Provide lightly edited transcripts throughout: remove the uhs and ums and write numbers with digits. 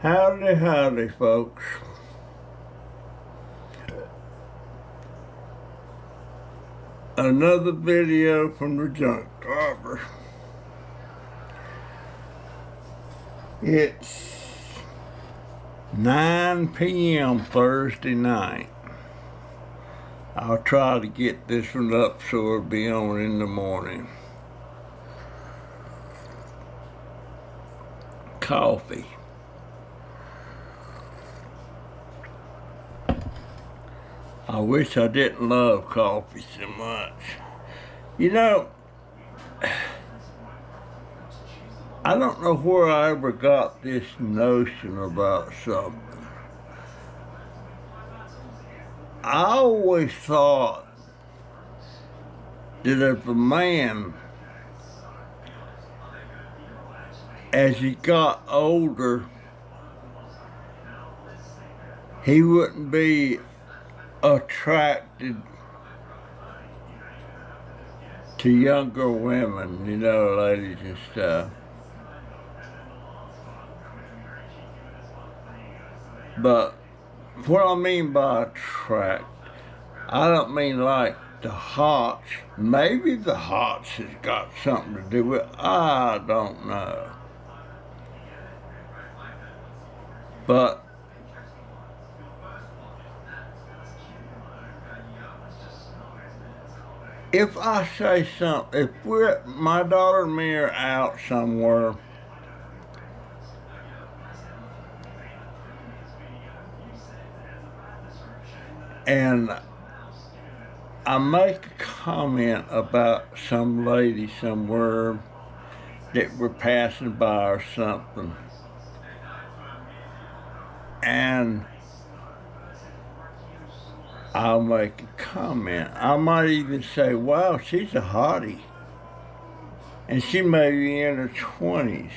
Howdy, howdy, folks. Another video from the junk driver. It's 9 p.m. Thursday night. I'll try to get this one up so it'll be on in the morning. Coffee. I wish I didn't love coffee so much. You know, I don't know where I ever got this notion about something. I always thought that if a man, as he got older, he wouldn't be attracted to younger women, you know, ladies and stuff. But what I mean by attract, I don't mean like the hots. Maybe the hots has got something to do with it. I don't know. But if I say something, if my daughter and me are out somewhere, and I make a comment about some lady somewhere that we're passing by or something, and I'll make a comment. I might even say, wow, she's a hottie. And she may be in her 20s.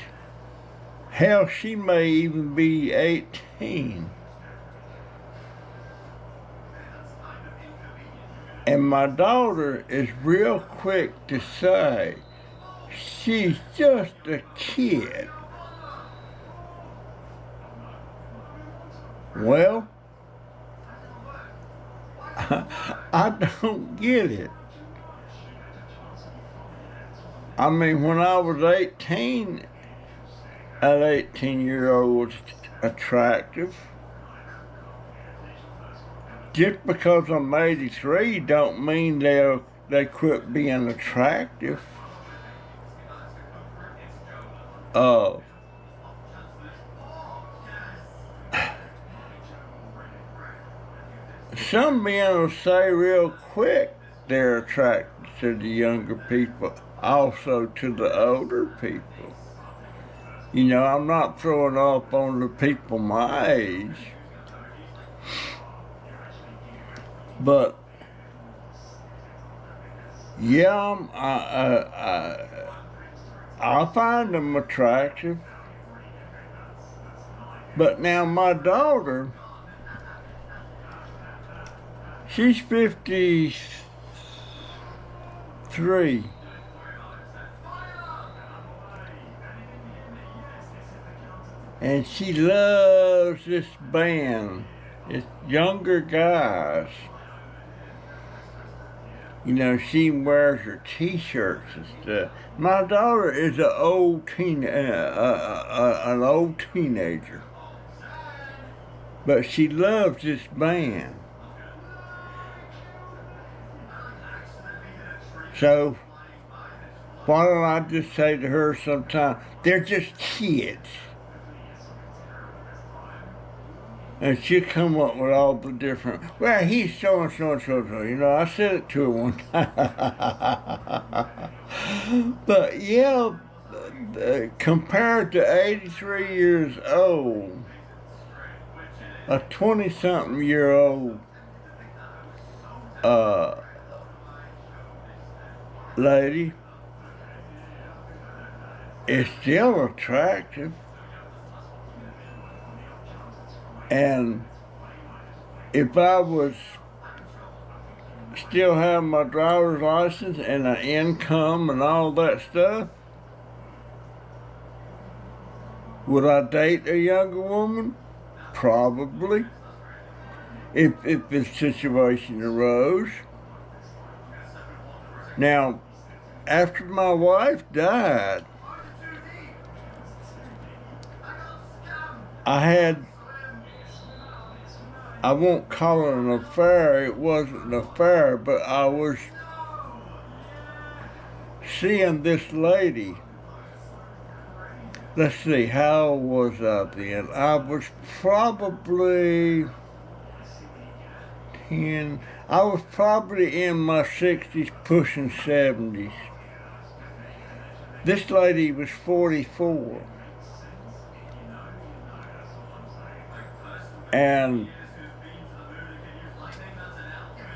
Hell, she may even be 18. And my daughter is real quick to say, she's just a kid. Well, I don't get it. I mean, when I was 18, an 18-year-old was attractive. Just because I'm 83 don't mean they quit being attractive. Some men will say real quick they're attracted to the younger people, also to the older people. You know, I'm not throwing off on the people my age, but yeah, I find them attractive. But now my daughter, she's 53. And she loves this band. It's younger guys. You know, she wears her t-shirts and stuff. My daughter is an old teenager. But she loves this band. So, why don't I just say to her sometime, they're just kids. And she'll come up with all the different, well, he's so-and-so and so-and-so. You know, I said it to her one time. But yeah, compared to 83 years old, a 20-something-year-old lady is still attractive. And if I was still have my driver's license and an income and all that stuff, Would I date a younger woman? Probably. If this situation arose. Now, after my wife died, I won't call it an affair, it wasn't an affair, but I was seeing this lady. Let's see, how old was I then? I was probably 10. I was probably in my 60s, pushing 70s. This lady was 44. And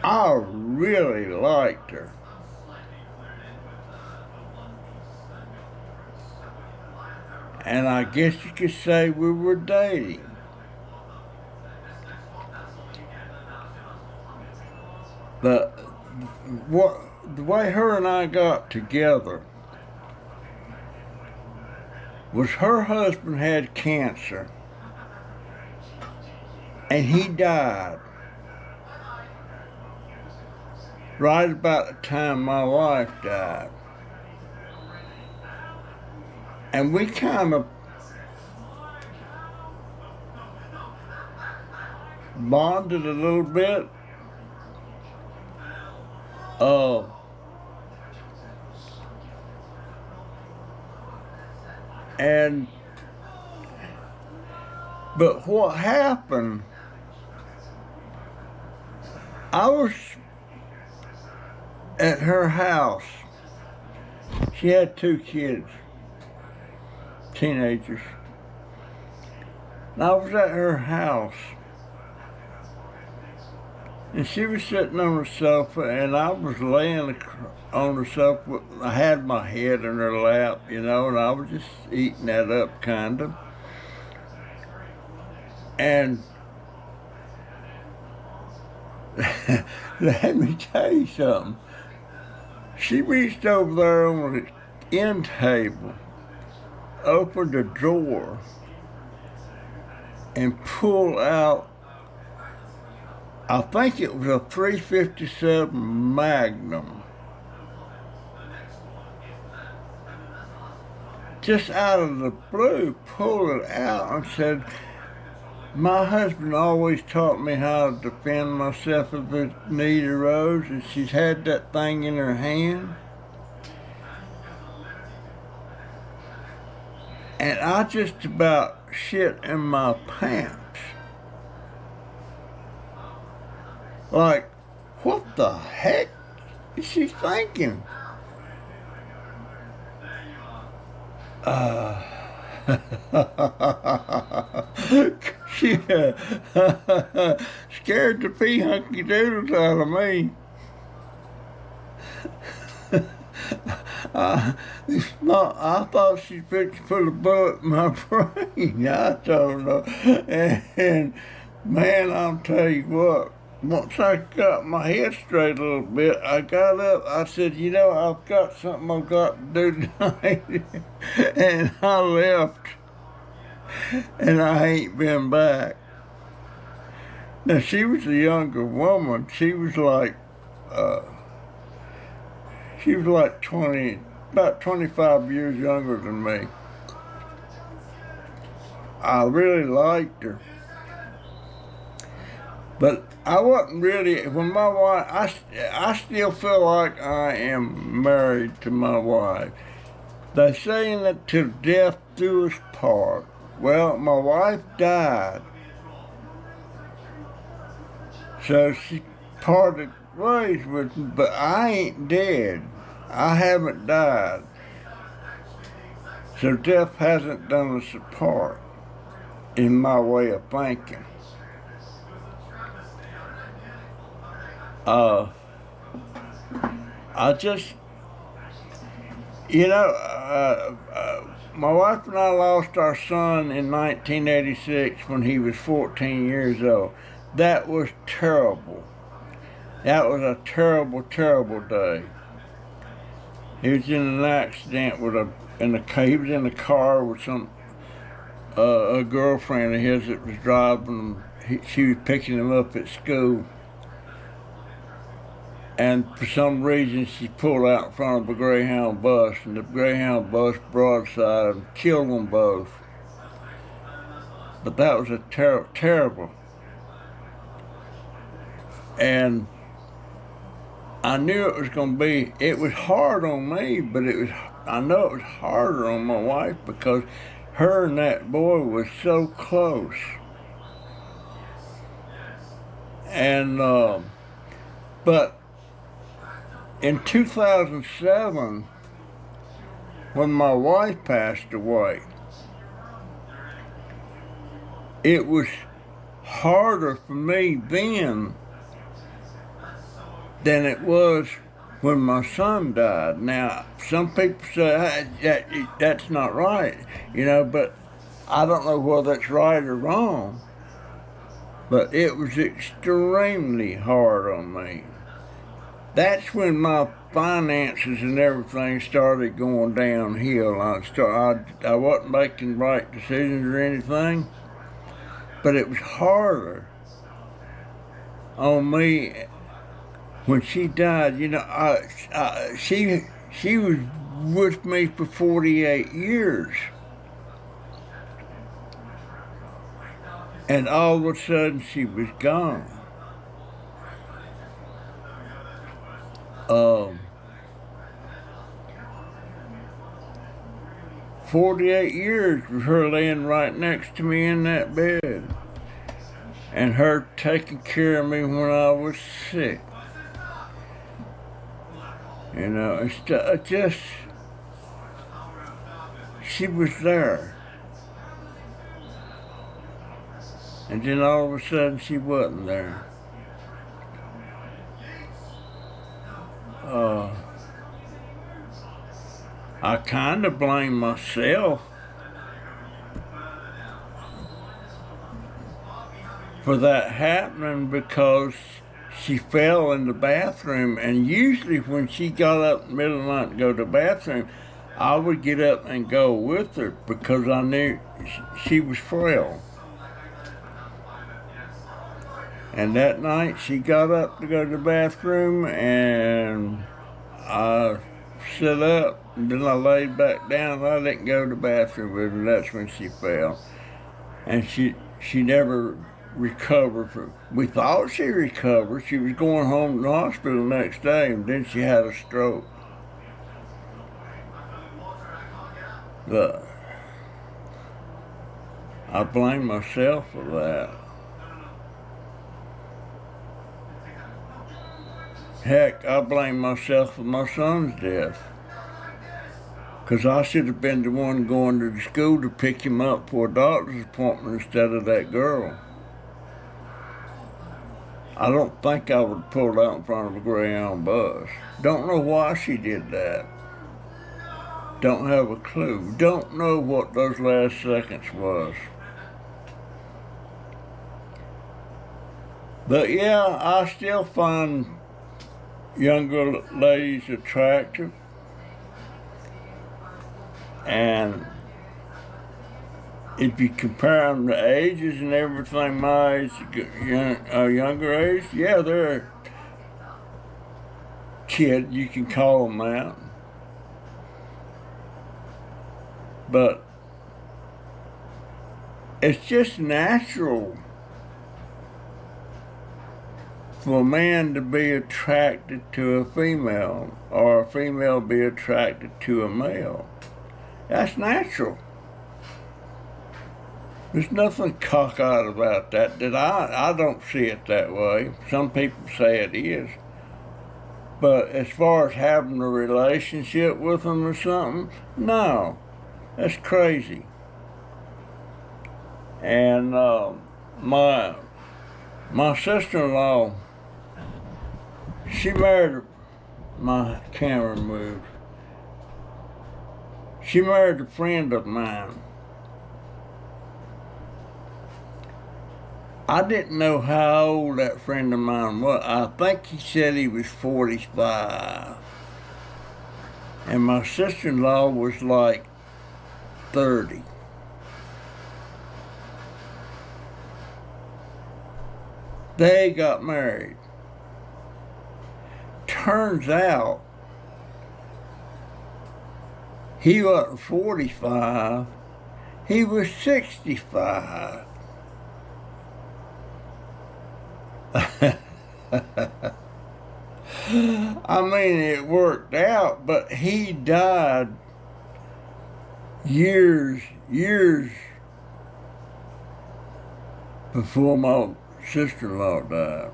I really liked her. And I guess you could say we were dating. But the way her and I got together was her husband had cancer. And he died right about the time my wife died. And we kind of bonded a little bit. But what happened, I was at her house. She had 2 kids, teenagers. And I was at her house. And she was sitting on the sofa, and I was laying on the sofa. I had my head in her lap, you know, and I was just eating that up, kind of. And let me tell you something. She reached over there on the end table, opened a drawer, and pulled out, I think it was a .357 Magnum. Just out of the blue, pulled it out and said, "My husband always taught me how to defend myself if a need arose," and she's had that thing in her hand. And I just about shit in my pants. Like, what the heck is she thinking? She scared the pea hunky doodles out of me. I thought she picked to put a bullet in my brain. I don't know. And man, I'll tell you what, once I got my head straight a little bit, I got up, I said, you know, I've got something I've got to do tonight. And I left. And I ain't been back. Now, she was a younger woman. She was like 20, about 25 years younger than me. I really liked her. But I wasn't really, when my wife, I still feel like I am married to my wife. They're saying that till death do us part. Well, my wife died. So she parted ways with me, but I ain't dead. I haven't died. So death hasn't done us apart, in my way of thinking. I just, you know, my wife and I lost our son in 1986 when he was 14 years old. That was terrible. That was a terrible, terrible day. He was in an accident with he was in a car with a girlfriend of his that was driving him. She was picking him up at school. And for some reason, she pulled out in front of a Greyhound bus, and the Greyhound bus broadsided and killed them both. But that was a terrible. And I knew it was going to be, it was hard on me, but I know it was harder on my wife because her and that boy was so close. And, but in 2007, when my wife passed away, it was harder for me then than it was when my son died. Now, some people say, hey, that's not right, but I don't know whether that's right or wrong. But it was extremely hard on me. That's when my finances and everything started going downhill. I wasn't making right decisions or anything, but it was harder on me when she died. She was with me for 48 years. And all of a sudden she was gone. 48 years with her laying right next to me in that bed. And her taking care of me when I was sick. It's just, she was there. And then all of a sudden she wasn't there. I kind of blame myself for that happening because she fell in the bathroom, and usually when she got up in the middle of the night to go to the bathroom, I would get up and go with her because I knew she was frail. And that night she got up to go to the bathroom, and I sit up, and then I laid back down, and I didn't go to the bathroom with her. That's when she fell. And she never recovered. We thought she recovered. She was going home to the hospital the next day, and then she had a stroke. But I blame myself for that. Heck, I blame myself for my son's death. Because I should have been the one going to the school to pick him up for a doctor's appointment instead of that girl. I don't think I would have pulled out in front of a Greyhound bus. Don't know why she did that. Don't have a clue. Don't know what those last seconds was. But yeah, I still find younger ladies attractive. And if you compare them to ages and everything, my age, younger age, yeah, they're a kid, you can call them that. But it's just natural for a man to be attracted to a female, or a female be attracted to a male. That's natural. There's nothing cockeyed about that. I don't see it that way. Some people say it is. But as far as having a relationship with them or something, no. That's crazy. And my sister-in-law, she married, my camera moved. She married a friend of mine. I didn't know how old that friend of mine was. I think he said he was 45. And my sister-in-law was like 30. They got married. Turns out he wasn't 45, he was 65. I mean, it worked out, but he died years before my sister-in-law died.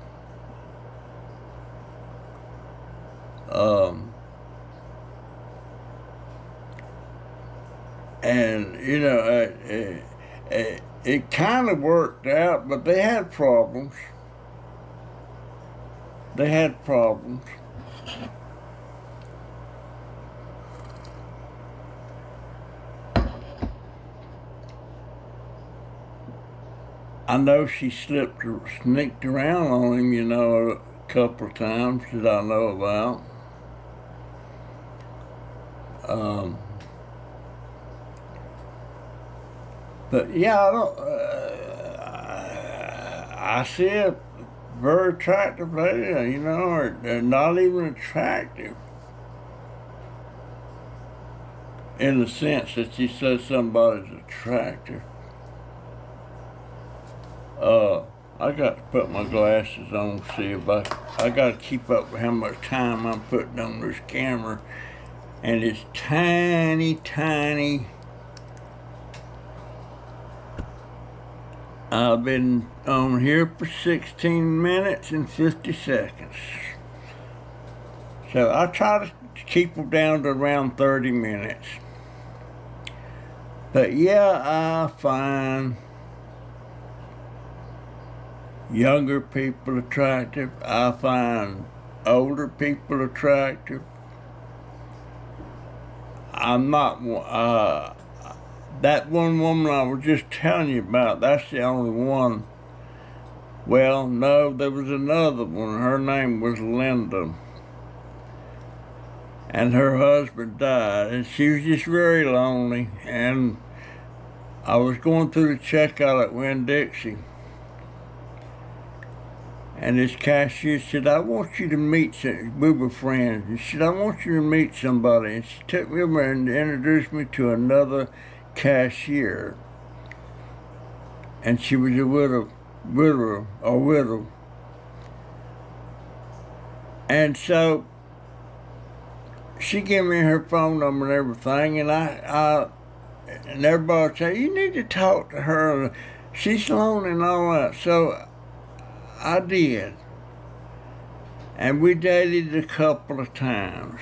And, you know, it kind of worked out, but they had problems. They had problems. I know she sneaked around on him, you know, a couple of times that I know about. But yeah, I see a very attractive lady, you know, or not even attractive in the sense that she says somebody's attractive. I got to put my glasses on, see if I got to keep up with how much time I'm putting on this camera, and it's tiny. I've been on here for 16 minutes and 50 seconds. So I try to keep them down to around 30 minutes. But yeah, I find younger people attractive. I find older people attractive. I'm not, that one woman I was just telling you about, that's the only one. Well, no, there was another one. Her name was Linda. And her husband died, and she was just very lonely. And I was going through the checkout at Winn-Dixie, and this cashier said, I want you to meet some, we were friends, and she said, I want you to meet somebody. And she took me over and introduced me to another cashier. And she was a widow. And so she gave me her phone number and everything, and and everybody would say, you need to talk to her. She's lonely and all that. So I did. And we dated a couple of times.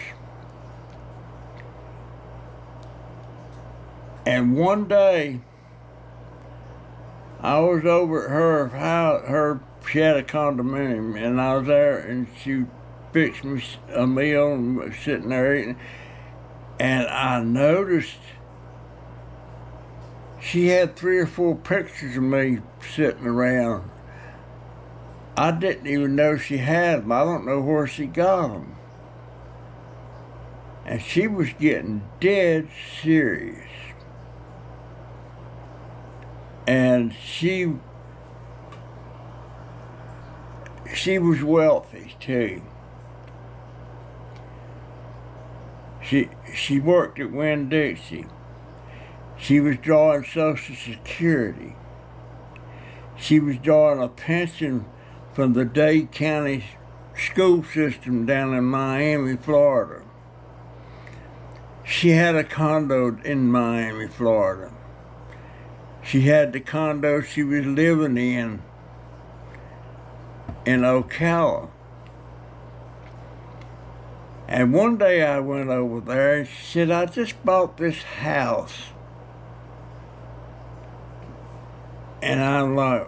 And one day, I was over at her house, she had a condominium, and I was there, and she fixed me a meal and sitting there eating. And I noticed she had 3 or 4 pictures of me sitting around. I didn't even know she had them. I don't know where she got them. And she was getting dead serious. And she was wealthy too. She worked at Winn-Dixie. She was drawing Social Security. She was drawing a pension from the Dade County school system down in Miami, Florida. She had a condo in Miami, Florida. She had the condo she was living in Ocala. And one day I went over there and she said, I just bought this house. And I'm like,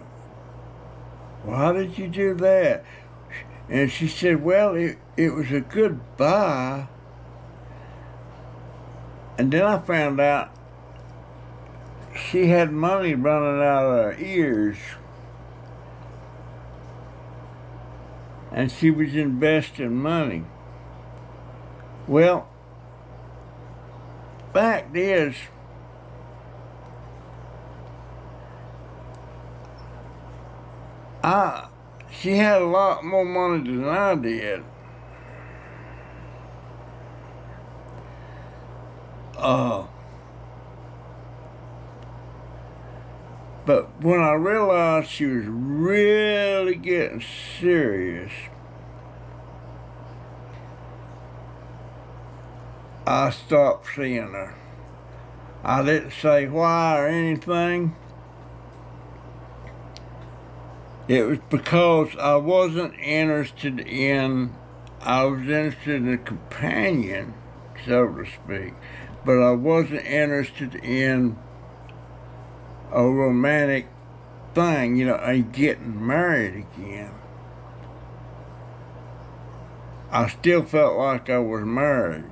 why did you do that? And she said, well, it was a good buy. And then I found out she had money running out of her ears. And she was investing money. Well, fact is, she had a lot more money than I did. But when I realized she was really getting serious, I stopped seeing her. I didn't say why or anything. It was because I was interested in a companion, so to speak, but I wasn't interested in a romantic thing, you know, and getting married again. I still felt like I was married.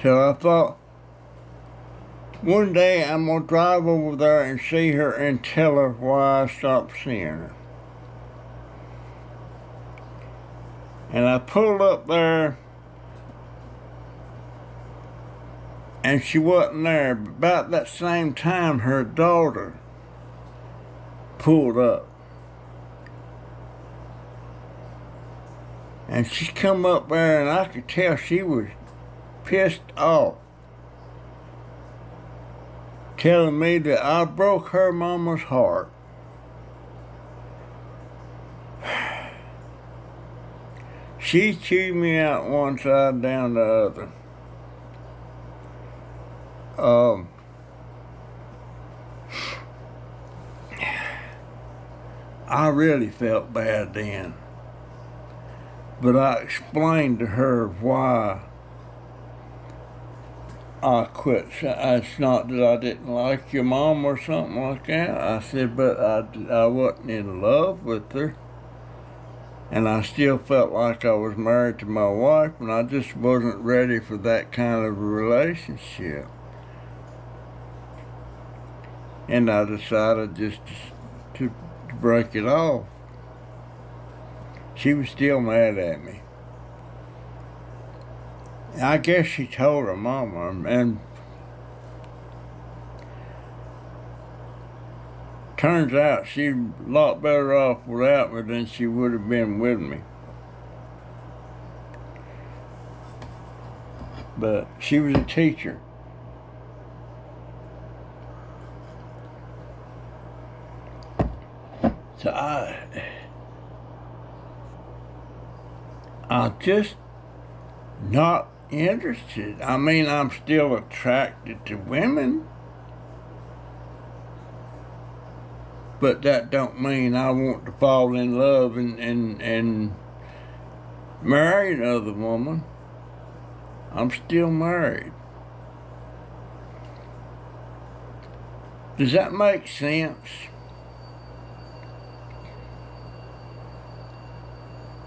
So I thought, one day I'm going to drive over there and see her and tell her why I stopped seeing her. And I pulled up there, and she wasn't there. About that same time, her daughter pulled up. And she come up there, and I could tell she was pissed off, telling me that I broke her mama's heart. She chewed me out one side down the other. I really felt bad then. But I explained to her why I quit. It's not that I didn't like your mom or something like that. I said, but I wasn't in love with her. And I still felt like I was married to my wife, and I just wasn't ready for that kind of a relationship. And I decided just to break it off. She was still mad at me. I guess she told her mama, and turns out she's a lot better off without me than she would have been with me. But she was a teacher. So I'm just not interested. I mean, I'm still attracted to women, but that don't mean I want to fall in love and marry another woman. I'm still married. Does that make sense?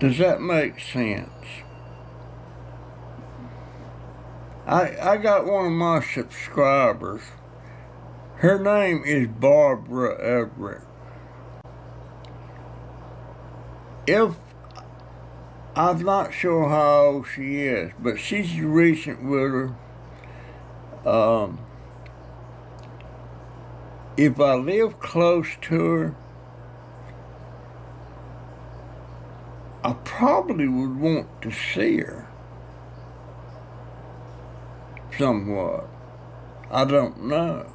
Does that make sense? I got one of my subscribers. Her name is Barbara Everett. I'm not sure how old she is, but she's a recent widow. If I live close to her, I probably would want to see her somewhat. I don't know.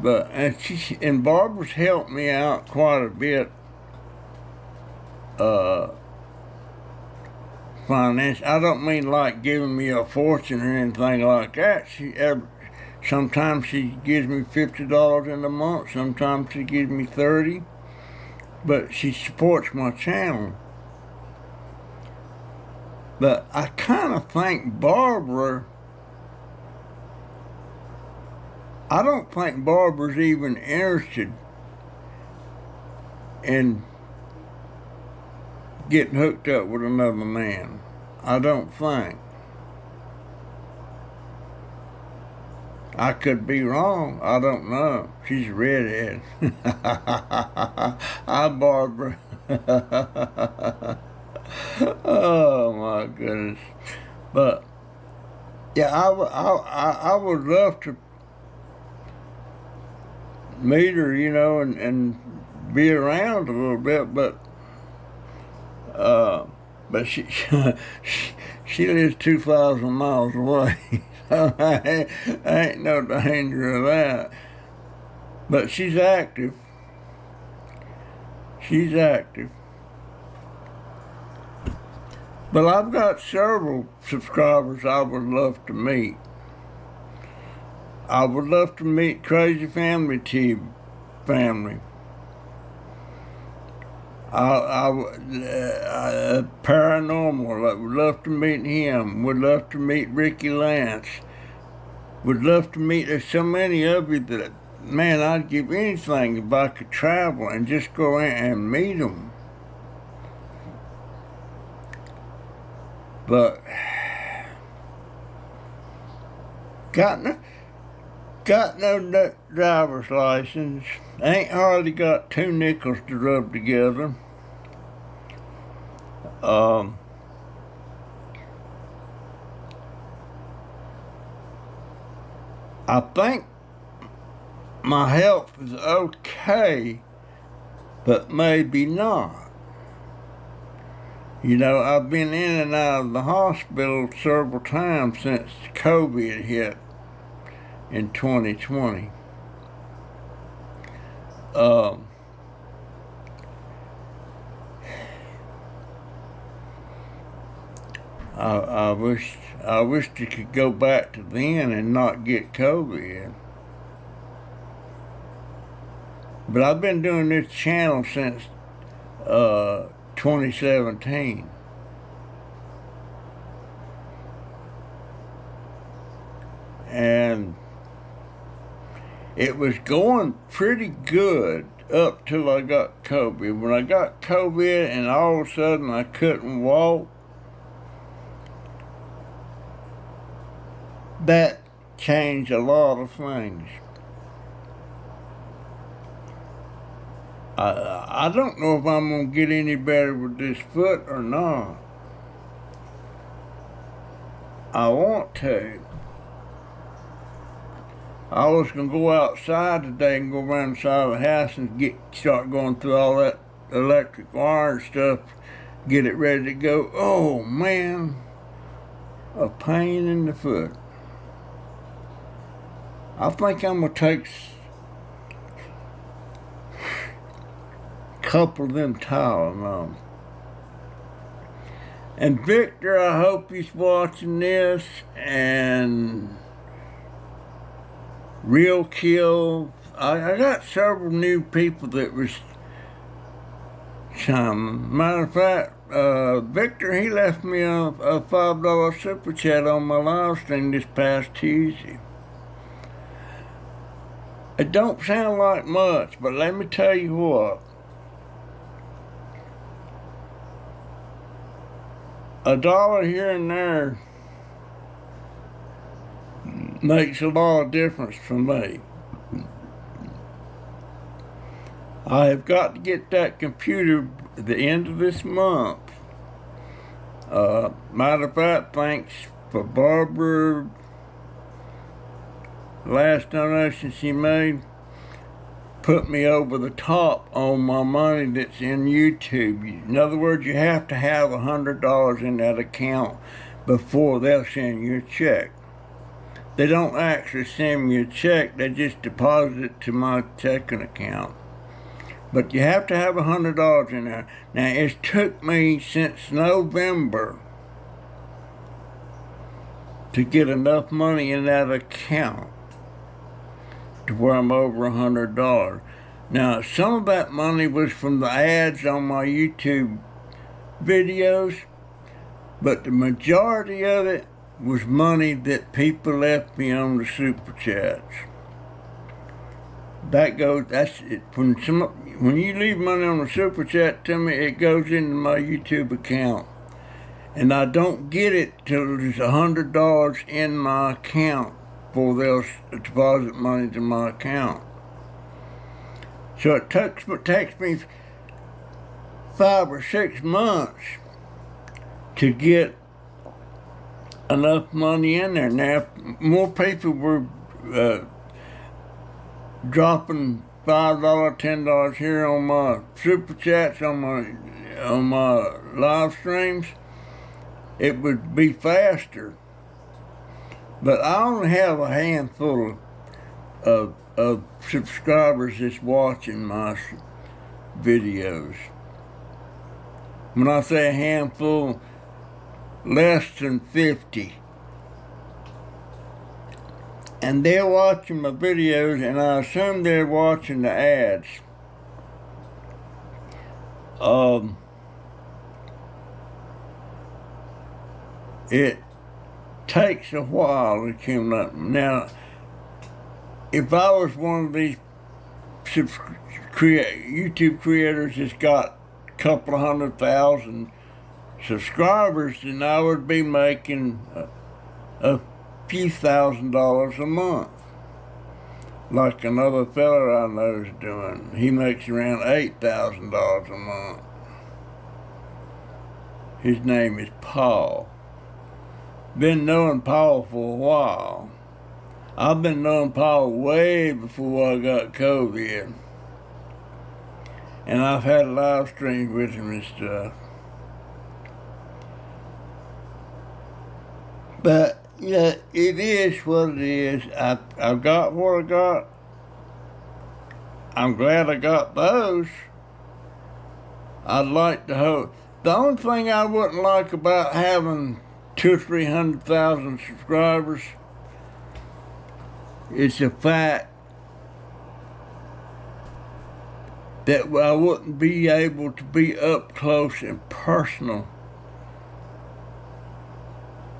But and Barbara's helped me out quite a bit finance. I don't mean like giving me a fortune or anything like that. Sometimes she gives me $50 in a month, sometimes she gives me $30, but she supports my channel. But I kind of think I don't think Barbara's even interested in getting hooked up with another man. I don't think. I could be wrong. I don't know. She's a redhead. Hi, Barbara. Oh, my goodness. But, yeah, I would love to meet her, you know, and be around a little bit, but she she lives 2,000 miles away, so I ain't no danger of that. But she's active. She's active. But I've got several subscribers I would love to meet. I would love to meet Crazy Family TV family. Paranormal, I would love to meet him. Would love to meet Ricky Lance. Would love to meet, there's so many of you that, man, I'd give anything if I could travel and just go in and meet them. But got no driver's license. Ain't hardly got 2 nickels to rub together. I think my health is okay, but maybe not. You know, I've been in and out of the hospital several times since COVID hit in 2020. I wish it could go back to then and not get COVID. But I've been doing this channel since 2017. And it was going pretty good up till I got COVID. When I got COVID and all of a sudden I couldn't walk, that changed a lot of things. I don't know if I'm going to get any better with this foot or not. I want to. I was going to go outside today and go around the side of the house and start going through all that electric wire and stuff, get it ready to go. Oh, man, a pain in the foot. I think I'm going to take a couple of them Tylenol. And Victor, I hope he's watching this, and Real Kill. I got several new people that was chiming. Matter of fact, Victor, he left me a $5 super chat on my live stream this past Tuesday. It don't sound like much, but let me tell you what. $1 here and there makes a lot of difference for me. I have got to get that computer at the end of this month. Matter of fact, thanks for Barbara. Last donation she made put me over the top on my money that's in YouTube. In other words, you have to have $100 in that account before they'll send you a check. They don't actually send me a check, they just deposit it to my checking account. But you have to have $100 in there. Now, it's took me since November to get enough money in that account to where I'm over $100. Now, some of that money was from the ads on my YouTube videos, but the majority of it was money that people left me on the super chats. That's it. When you leave money on the super chat to me, it goes into my YouTube account. And I don't get it till there's $100 in my account before they'll deposit money to my account. So it takes me 5 or 6 months to get enough money in there. Now, if more people were dropping $5, $10 here on my super chats on my live streams, it would be faster. But I only have a handful of subscribers that's watching my videos. When I say a handful, less than 50. And they're watching my videos, and I assume they're watching the ads. It takes a while to come up. Now, if I was one of these YouTube creators that's got a couple of 100,000 subscribers, then I would be making a few $1,000s a month, like another fella I know is doing. He makes around $8,000 a month. His name is Paul. Been knowing Paul for a while. I've been knowing Paul way before I got COVID, and I've had live streams with him and stuff. But yeah, it is what it is. I've got what I got. I'm glad I got those. I'd like to hope. The only thing I wouldn't like about having 200,000 or 300,000 subscribers is the fact that I wouldn't be able to be up close and personal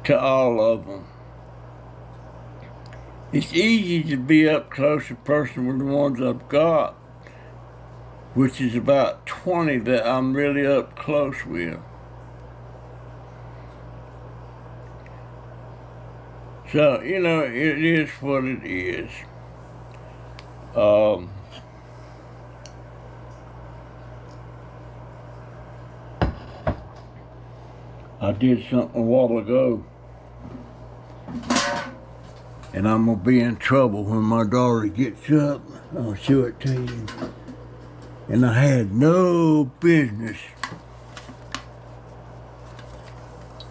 to all of them. It's easy to be up close and personal with the ones I've got, which is about 20 that I'm really up close with. So, you know, it is what it is. I did something a while ago, and I'm gonna be in trouble when my daughter gets up. I'll show it to you. And I had no business.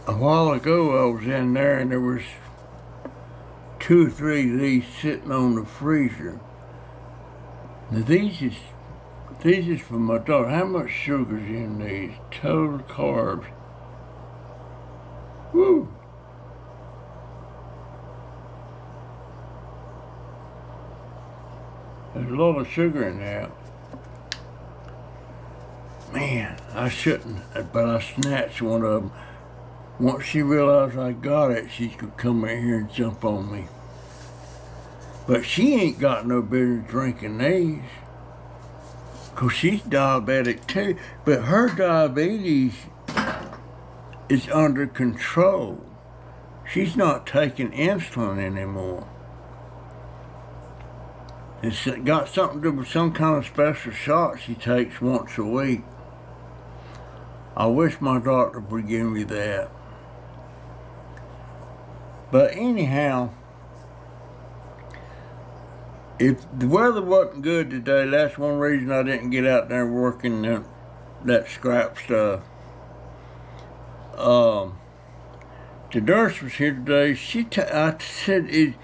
A while ago I was in there and there was 2 or 3 of these sitting on the freezer. Now these is for my daughter. How much sugar's in these? Total carbs. Woo! There's a lot of sugar in there. Man, I shouldn't, but I snatched one of them. Once she realized I got it, she could come in here and jump on me. But she ain't got no business drinking these, 'cause she's diabetic too. But her diabetes is under control. She's not taking insulin anymore. It's got something to do with some kind of special shot she takes once a week. I wish my doctor would give me that. But anyhow, if the weather wasn't good today, that's one reason I didn't get out there working that scrap stuff. The nurse was here today. I said,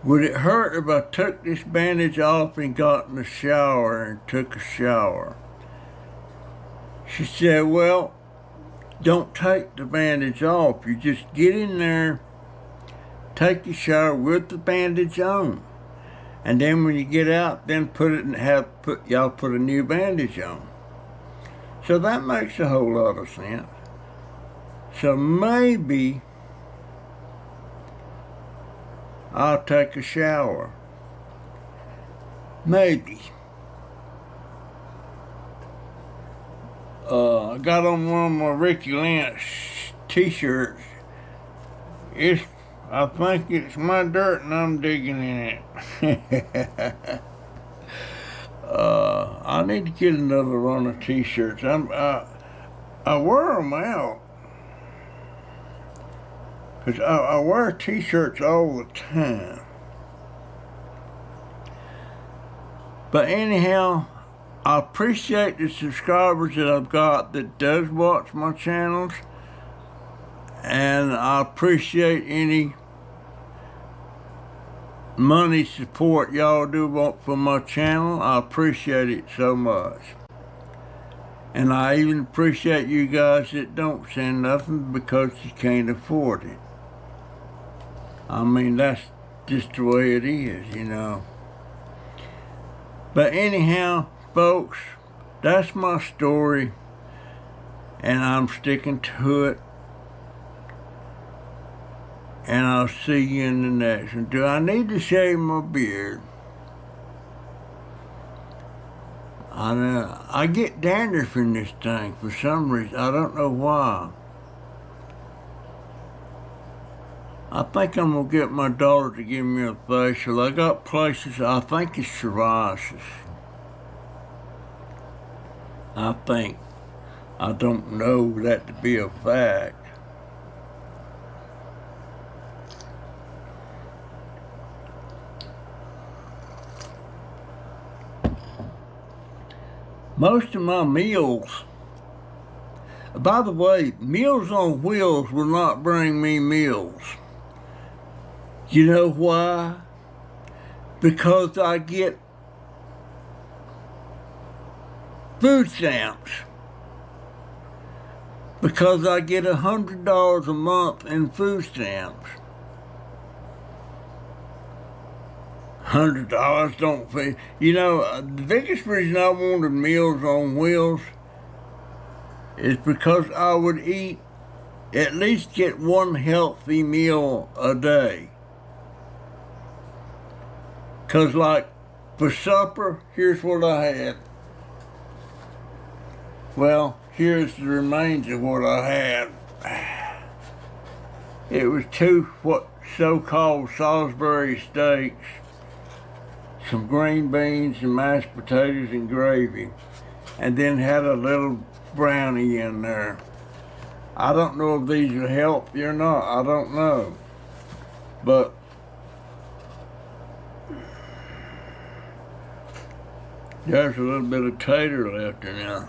would it hurt if I took this bandage off and got in the shower and took a shower? She said, well, don't take the bandage off. You just get in there, take your shower with the bandage on. And then when you get out, then put a new bandage on. So that makes a whole lot of sense. So maybe I'll take a shower. Maybe. I got on one of my Ricky Lynch t-shirts. I think it's my dirt and I'm digging in it. I need to get another run of t-shirts. I wear them out. 'Cause I wear t-shirts all the time. But anyhow, I appreciate the subscribers that I've got that does watch my channels. And I appreciate any money support y'all do want for my channel. I appreciate it so much. And I even appreciate you guys that don't send nothing because you can't afford it. I mean, that's just the way it is, you know. But anyhow, folks, that's my story. And I'm sticking to it. And I'll see you in the next one. Do I need to shave my beard? I know. I get dandruff in this thing for some reason. I don't know why. I think I'm going to get my daughter to give me a facial. I got places, I think it's psoriasis. I think. I don't know that to be a fact. Most of my meals, by the way, Meals on Wheels will not bring me meals. You know why? Because I get food stamps. Because I get $100 a month in food stamps. $100 don't feed. You know, the biggest reason I wanted Meals on Wheels is because I would eat, at least get one healthy meal a day. Because like for supper, here's what I had. Well, here's the remains of what I had. It was 2 what so-called Salisbury steaks, some green beans and mashed potatoes and gravy, and then had a little brownie in there. I don't know if these will help you or not. I don't know. But there's a little bit of tater left in there.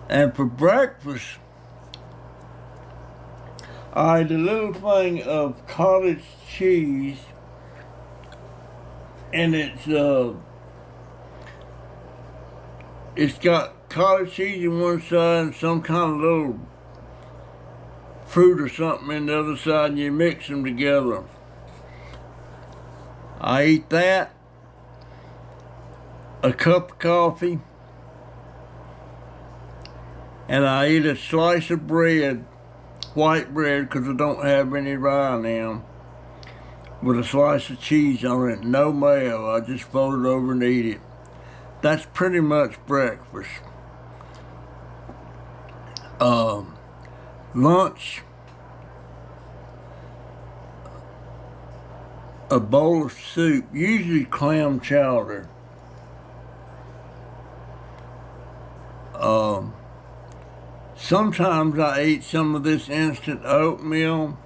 And for breakfast, I had a little thing of cottage cheese, and it's got cottage cheese on one side and some kind of little fruit or something in the other side, and you mix them together. I eat that, a cup of coffee, and I eat a slice of bread, white bread, because I don't have any rye now, with a slice of cheese on it, no mayo. I just fold it over and eat it. That's pretty much breakfast. Lunch, a bowl of soup, usually clam chowder. Sometimes I eat some of this instant oatmeal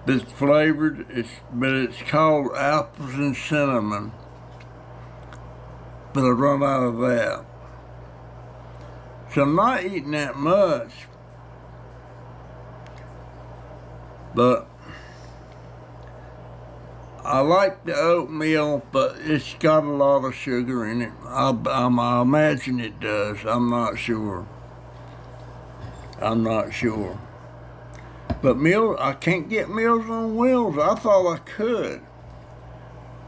that's flavored, but it's called apples and cinnamon. But I run out of that. So I'm not eating that much. But I like the oatmeal, but it's got a lot of sugar in it. I imagine it does. I'm not sure. But I can't get Meals on Wheels. I thought I could.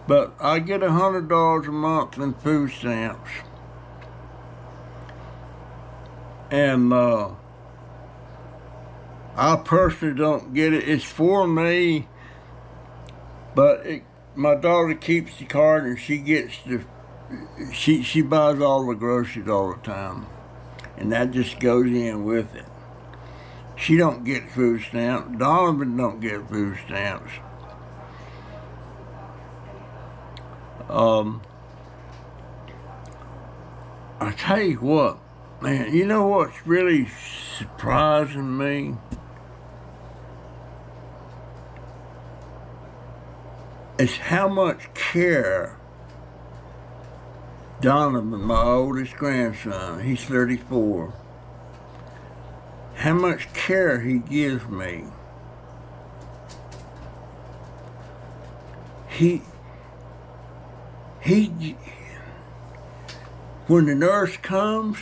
But I get $100 a month in food stamps. And I personally don't get it. It's for me. But my daughter keeps the card, and she gets she buys all the groceries all the time, and that just goes in with it. She don't get food stamps. Donovan don't get food stamps. I tell you what, man. You know what's really surprising me? is how much care Donovan, my oldest grandson, he's 34, how much care he gives me. He, when the nurse comes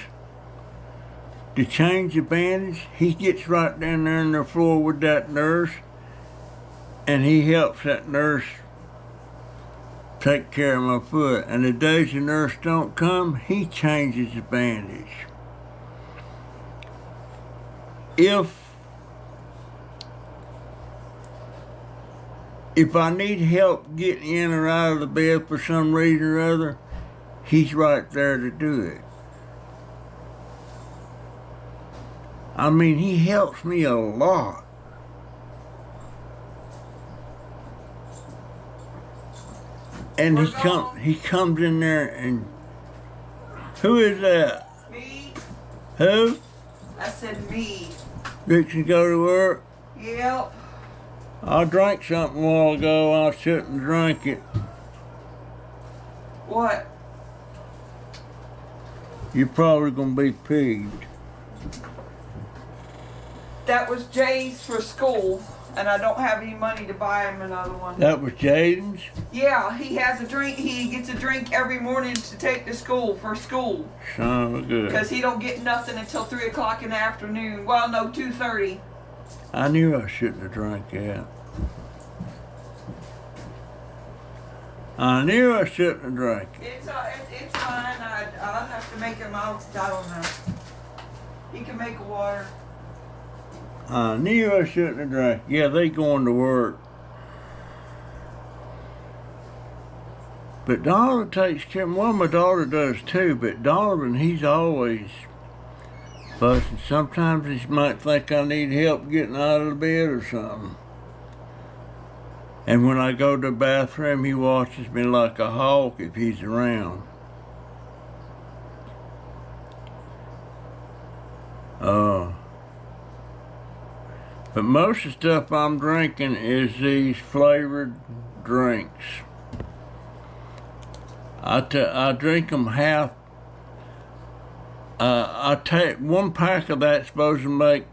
to change the bandage, he gets right down there on the floor with that nurse, and he helps that nurse take care of my foot. And the days the nurse don't come, he changes the bandage. If I need help getting in or out of the bed for some reason or other, he's right there to do it. I mean, he helps me a lot. And he comes in there and, who is that? Me. Who? I said me. Fixing to go to work? Yep. I drank something a while ago. I shouldn't drink it. What? You're probably gonna be peeved. That was Jay's for school, and I don't have any money to buy him another one. That was Jaden's? Yeah, he has a drink. He gets a drink every morning to take to school for school. Son of a good. Because he don't get nothing until 3 o'clock in the afternoon. Well, no, 2:30. I knew I shouldn't have drank that. I knew I shouldn't have drank it. It's fine. I'll have to make him out. I don't know. He can make water. I knew I shouldn't have drank. Yeah, they going to work. But Donovan takes care. Well, my daughter does too. But Donovan, he's always fussing. Sometimes he might think I need help getting out of the bed or something. And when I go to the bathroom, he watches me like a hawk if he's around. But most of the stuff I'm drinking is these flavored drinks. I drink them half. I take 1 pack of that, supposed to make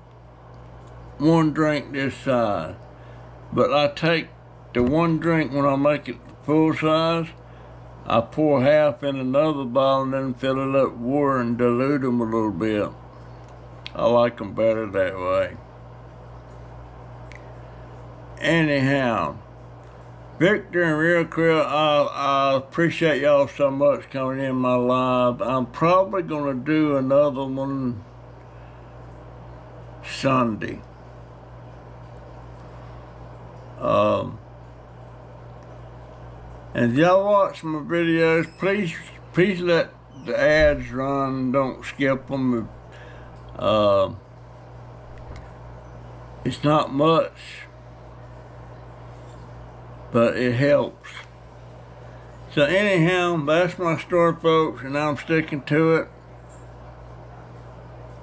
1 drink this size. But I take the 1 drink when I make it full size, I pour half in another bottle and then fill it up with water and dilute them a little bit. I like them better that way. Anyhow, Victor and Real Krill, I appreciate y'all so much coming in my live. I'm probably going to do another one Sunday. And if y'all watch my videos, please let the ads run. Don't skip them. It's not much, but it helps. So anyhow, that's my story, folks, and I'm sticking to it.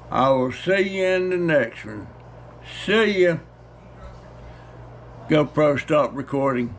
I will see you in the next one. See ya. GoPro, stop recording.